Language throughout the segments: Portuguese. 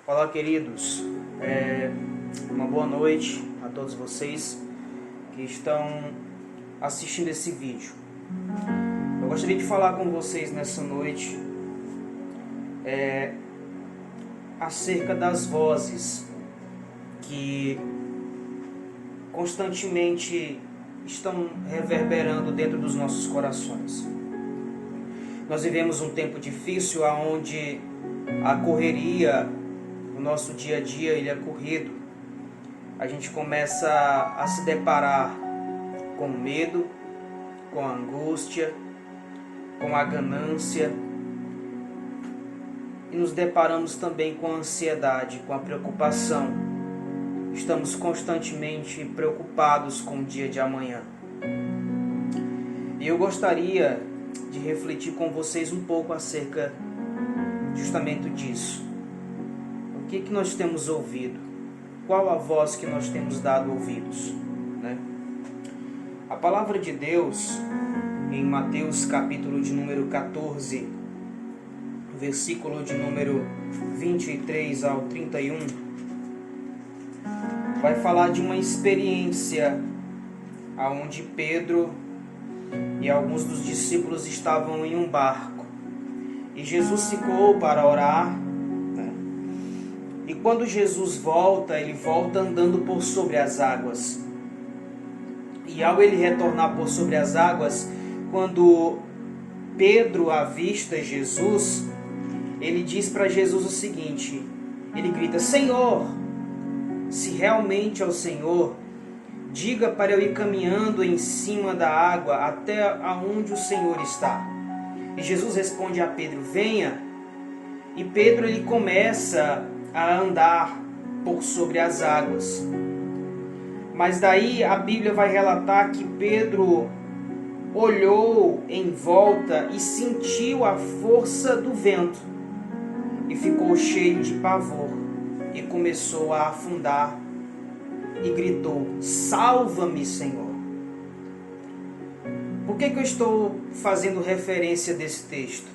Olá, queridos. Uma boa noite a todos vocês que estão assistindo esse vídeo. Eu gostaria de falar com vocês nessa noite acerca das vozes que constantemente estão reverberando dentro dos nossos corações. Nós vivemos um tempo difícil onde a correria, o nosso dia a dia, ele é corrido. A gente começa a se deparar com medo, com a angústia, com a ganância, e nos deparamos também com a ansiedade, com a preocupação. Estamos constantemente preocupados com o dia de amanhã. E eu gostaria de refletir com vocês um pouco acerca justamente disso. O que nós temos ouvido? Qual a voz que nós temos dado ouvidos, né? A palavra de Deus, em Mateus capítulo de número 14, versículo de número 23 ao 31, vai falar de uma experiência onde Pedro e alguns dos discípulos estavam em um barco. E Jesus ficou para orar. E quando Jesus volta, ele volta andando por sobre as águas. E ao ele retornar por sobre as águas, quando Pedro avista Jesus, ele diz para Jesus o seguinte, ele grita: Senhor, se realmente é o Senhor, diga para eu ir caminhando em cima da água até aonde o Senhor está. E Jesus responde a Pedro: venha. E Pedro ele começa a andar por sobre as águas. Mas daí a Bíblia vai relatar que Pedro olhou em volta e sentiu a força do vento e ficou cheio de pavor e começou a afundar e gritou: salva-me, Senhor. Por que eu estou fazendo referência desse texto?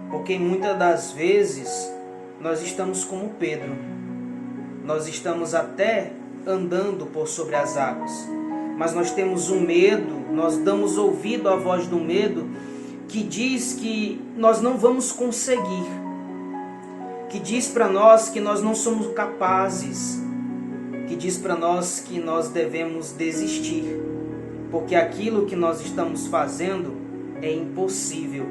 Porque muitas das vezes nós estamos como Pedro. Nós estamos até andando por sobre as águas, mas nós temos um medo, nós damos ouvido à voz do medo que diz que nós não vamos conseguir, que diz para nós que nós não somos capazes, que diz para nós que nós devemos desistir, porque aquilo que nós estamos fazendo é impossível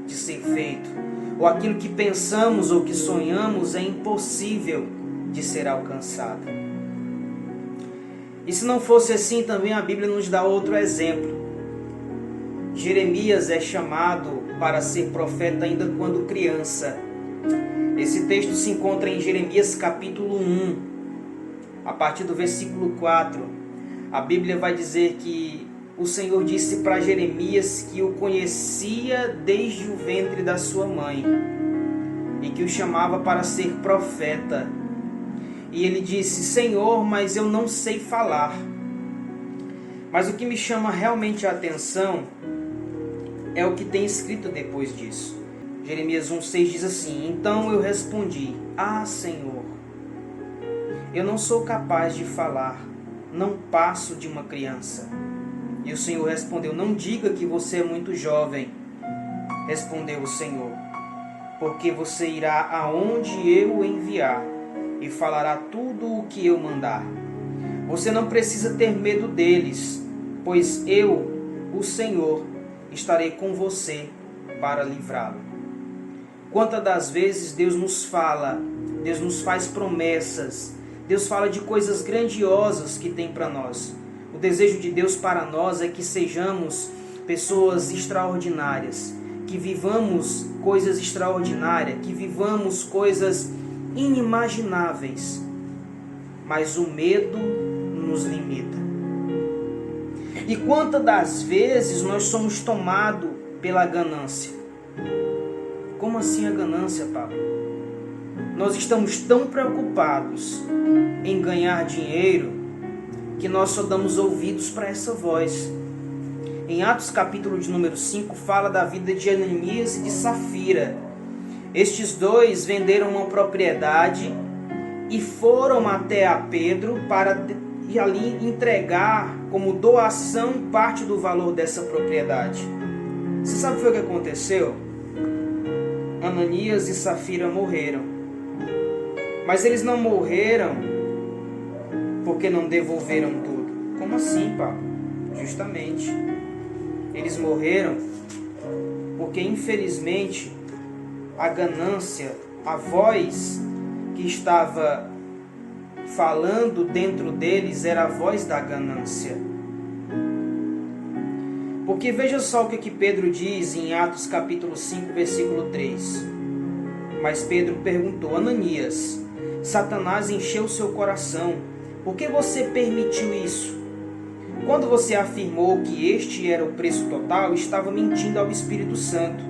de ser feito. Ou aquilo que pensamos ou que sonhamos é impossível de ser alcançado. E se não fosse assim, também a Bíblia nos dá outro exemplo. Jeremias é chamado para ser profeta ainda quando criança. Esse texto se encontra em Jeremias capítulo 1, a partir do versículo 4. A Bíblia vai dizer que o Senhor disse para Jeremias que o conhecia desde o ventre da sua mãe e que o chamava para ser profeta. E ele disse: Senhor, mas eu não sei falar. Mas o que me chama realmente a atenção é o que tem escrito depois disso. Jeremias 1,6 diz assim: então eu respondi: Senhor, eu não sou capaz de falar, não passo de uma criança. E o Senhor respondeu: não diga que você é muito jovem. Respondeu o Senhor: porque você irá aonde eu o enviar e falará tudo o que eu mandar. Você não precisa ter medo deles, pois eu, o Senhor, estarei com você para livrá-lo. Quantas das vezes Deus nos fala, Deus nos faz promessas, Deus fala de coisas grandiosas que tem para nós. O desejo de Deus para nós é que sejamos pessoas extraordinárias, que vivamos coisas extraordinárias, que vivamos coisas inimagináveis. Mas o medo nos limita. E quantas das vezes nós somos tomados pela ganância? Como assim a ganância, Pablo? Nós estamos tão preocupados em ganhar dinheiro que nós só damos ouvidos para essa voz. Em Atos capítulo de número 5 fala da vida de Ananias e de Safira. Estes dois venderam uma propriedade e foram até a Pedro para e ali entregar como doação parte do valor dessa propriedade. Você sabe o que foi que aconteceu? Ananias e Safira morreram. Mas eles não morreram porque não devolveram tudo. Como assim, Paulo? Justamente. Eles morreram porque, infelizmente, a ganância, a voz que estava falando dentro deles era a voz da ganância. Porque veja só o que Pedro diz em Atos capítulo 5, versículo 3. Mas Pedro perguntou: Ananias, Satanás encheu seu coração. Por que você permitiu isso? Quando você afirmou que este era o preço total, estava mentindo ao Espírito Santo.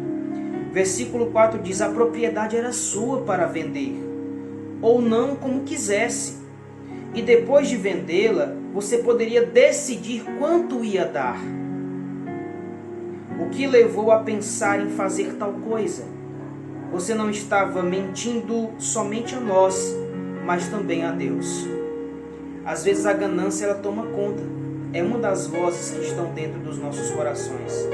Versículo 4 diz: a propriedade era sua para vender, ou não, como quisesse. E depois de vendê-la, você poderia decidir quanto ia dar. O que levou a pensar em fazer tal coisa? Você não estava mentindo somente a nós, mas também a Deus. Às vezes a ganância ela toma conta. É uma das vozes que estão dentro dos nossos corações.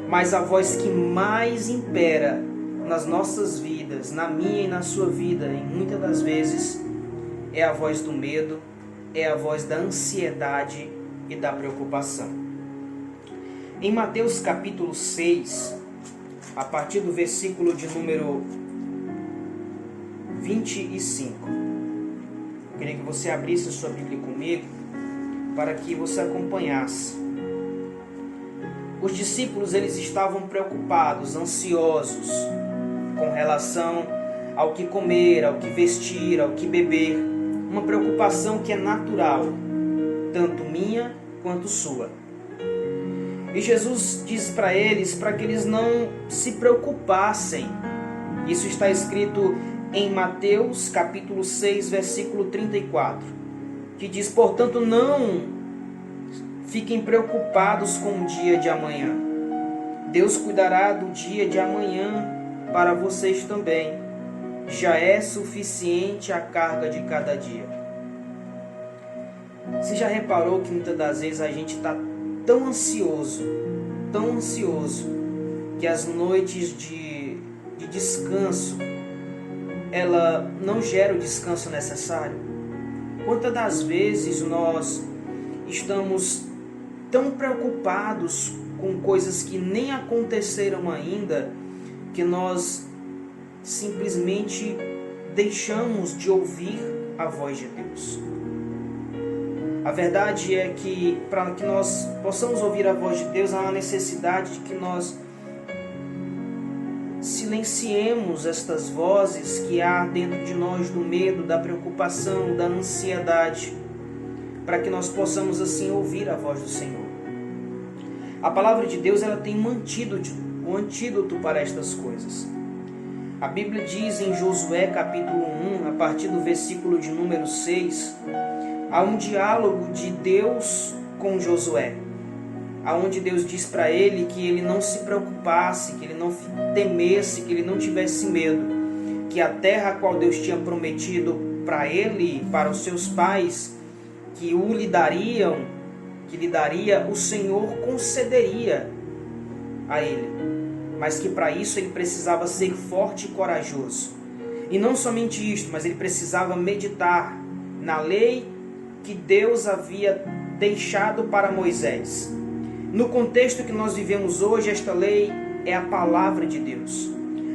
Mas a voz que mais impera nas nossas vidas, na minha e na sua vida, em muitas das vezes, é a voz do medo, é a voz da ansiedade e da preocupação. Em Mateus capítulo 6, a partir do versículo de número 25, eu queria que você abrisse a sua Bíblia comigo, para que você acompanhasse. Os discípulos eles estavam preocupados, ansiosos, com relação ao que comer, ao que vestir, ao que beber. Uma preocupação que é natural, tanto minha quanto sua. E Jesus diz para eles, para que eles não se preocupassem. Isso está escrito em Mateus capítulo 6, versículo 34, que diz: portanto, não fiquem preocupados com o dia de amanhã. Deus cuidará do dia de amanhã para vocês também. Já é suficiente a carga de cada dia. Você já reparou que muitas das vezes a gente está tão ansioso, que as noites de descanso, ela não gera o descanso necessário? Quantas das vezes nós estamos tão preocupados com coisas que nem aconteceram ainda, que nós simplesmente deixamos de ouvir a voz de Deus. A verdade é que para que nós possamos ouvir a voz de Deus, há uma necessidade de que nós silenciemos estas vozes que há dentro de nós, do medo, da preocupação, da ansiedade, para que nós possamos assim ouvir a voz do Senhor. A palavra de Deus ela tem um antídoto para estas coisas. A Bíblia diz em Josué capítulo 1, a partir do versículo de número 6, há um diálogo de Deus com Josué, aonde Deus diz para ele que ele não se preocupasse, que ele não temesse, que ele não tivesse medo, que a terra a qual Deus tinha prometido para ele e para os seus pais, que lhe daria, o Senhor concederia a ele. Mas que para isso ele precisava ser forte e corajoso. E não somente isto, mas ele precisava meditar na lei que Deus havia deixado para Moisés. No contexto que nós vivemos hoje, esta lei é a palavra de Deus.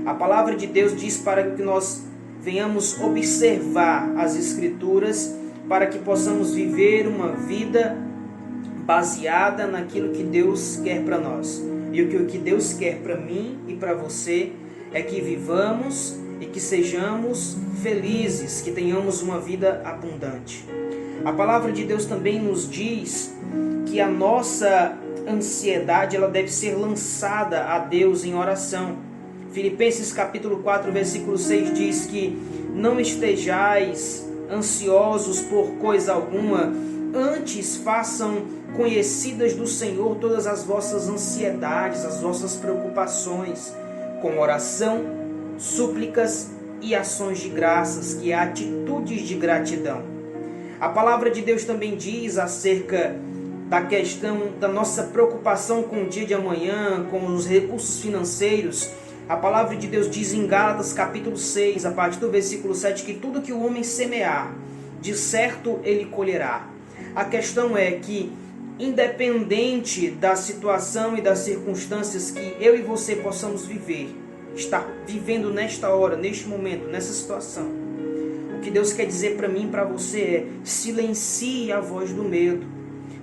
A palavra de Deus diz para que nós venhamos observar as Escrituras, para que possamos viver uma vida baseada naquilo que Deus quer para nós. E o que Deus quer para mim e para você é que vivamos e que sejamos felizes, que tenhamos uma vida abundante. A palavra de Deus também nos diz que a nossa ansiedade ela deve ser lançada a Deus em oração. Filipenses capítulo 4, versículo 6 diz que não estejais ansiosos por coisa alguma, antes façam conhecidas do Senhor todas as vossas ansiedades, as vossas preocupações, com oração, súplicas e ações de graças, que é atitudes de gratidão. A palavra de Deus também diz acerca da questão da nossa preocupação com o dia de amanhã, com os recursos financeiros. A palavra de Deus diz em Gálatas capítulo 6, a partir do versículo 7, que tudo que o homem semear, de certo ele colherá. A questão é que, independente da situação e das circunstâncias que eu e você possamos viver, estar vivendo nesta hora, neste momento, nessa situação, o que Deus quer dizer para mim e para você é: silencie a voz do medo,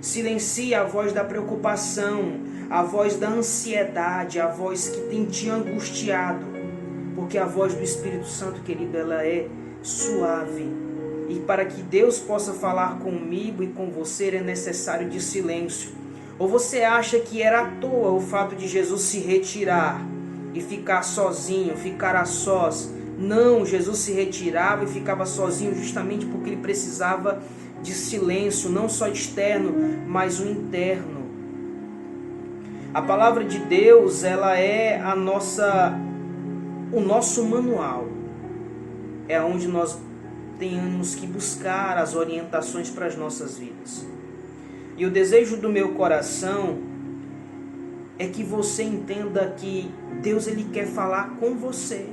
silencie a voz da preocupação, a voz da ansiedade, a voz que tem te angustiado, porque a voz do Espírito Santo, querido, ela é suave. E para que Deus possa falar comigo e com você é necessário de silêncio. Ou você acha que era à toa o fato de Jesus se retirar e ficar sozinho, ficar a sós? Não, Jesus se retirava e ficava sozinho justamente porque ele precisava de silêncio, não só externo, mas o interno. A palavra de Deus, ela é o nosso manual. É onde nós temos que buscar as orientações para as nossas vidas. E o desejo do meu coração é que você entenda que Deus, ele quer falar com você,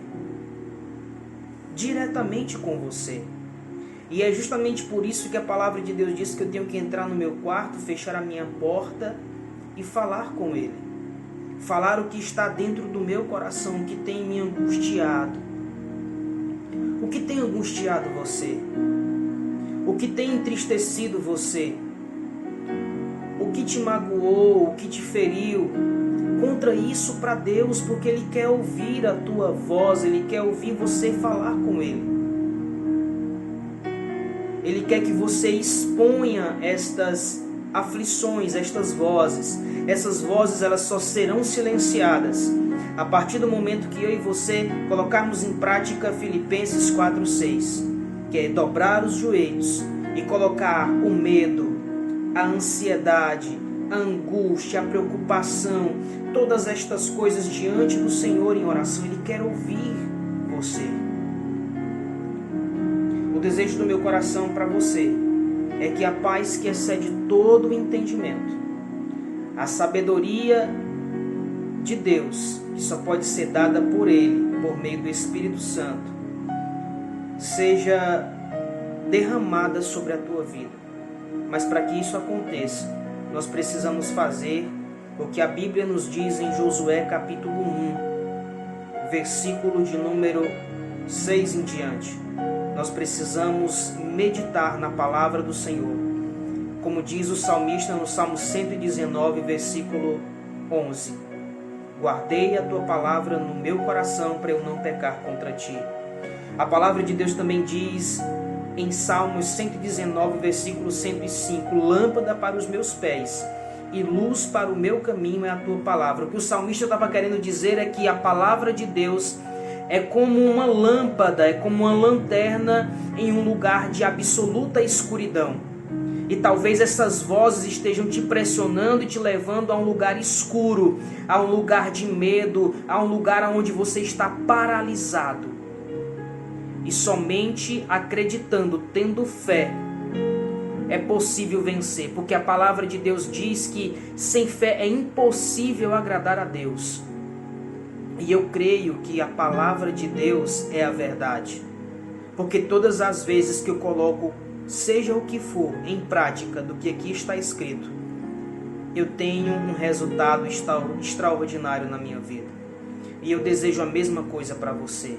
diretamente com você. E é justamente por isso que a palavra de Deus diz que eu tenho que entrar no meu quarto, fechar a minha porta e falar com Ele. Falar o que está dentro do meu coração, o que tem me angustiado. O que tem angustiado você? O que tem entristecido você? O que te magoou, o que te feriu? Contra isso para Deus, porque Ele quer ouvir a tua voz, Ele quer ouvir você falar com Ele. Ele quer que você exponha estas aflições, estas vozes. Essas vozes, elas só serão silenciadas a partir do momento que eu e você colocarmos em prática Filipenses 4:6, que é dobrar os joelhos e colocar o medo, a ansiedade, a angústia, a preocupação, todas estas coisas diante do Senhor em oração. Ele quer ouvir você. O desejo do meu coração para você é que a paz que excede todo o entendimento, a sabedoria de Deus, que só pode ser dada por Ele, por meio do Espírito Santo, seja derramada sobre a tua vida. Mas para que isso aconteça, nós precisamos fazer o que a Bíblia nos diz em Josué capítulo 1, versículo de número 6 em diante. Nós precisamos meditar na palavra do Senhor. Como diz o salmista no Salmo 119, versículo 11. Guardei a tua palavra no meu coração para eu não pecar contra ti. A palavra de Deus também diz em Salmos 119, versículo 105. Lâmpada para os meus pés e luz para o meu caminho é a tua palavra. O que o salmista estava querendo dizer é que a palavra de Deus é como uma lâmpada, é como uma lanterna em um lugar de absoluta escuridão. E talvez essas vozes estejam te pressionando e te levando a um lugar escuro, a um lugar de medo, a um lugar onde você está paralisado. E somente acreditando, tendo fé, é possível vencer. Porque a palavra de Deus diz que sem fé é impossível agradar a Deus. E eu creio que a palavra de Deus é a verdade. Porque todas as vezes que eu coloco, seja o que for, em prática do que aqui está escrito, eu tenho um resultado extraordinário na minha vida. E eu desejo a mesma coisa para você.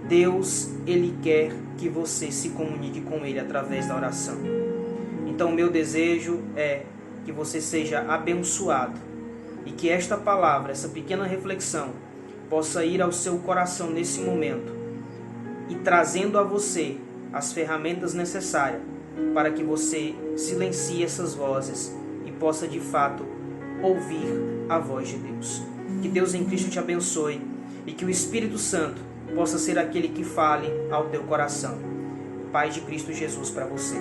Deus, Ele quer que você se comunique com Ele através da oração. Então o meu desejo é que você seja abençoado e que esta palavra, essa pequena reflexão, possa ir ao seu coração nesse momento e trazendo a você as ferramentas necessárias para que você silencie essas vozes e possa de fato ouvir a voz de Deus. Que Deus em Cristo te abençoe e que o Espírito Santo possa ser aquele que fale ao teu coração. Paz de Cristo Jesus para você.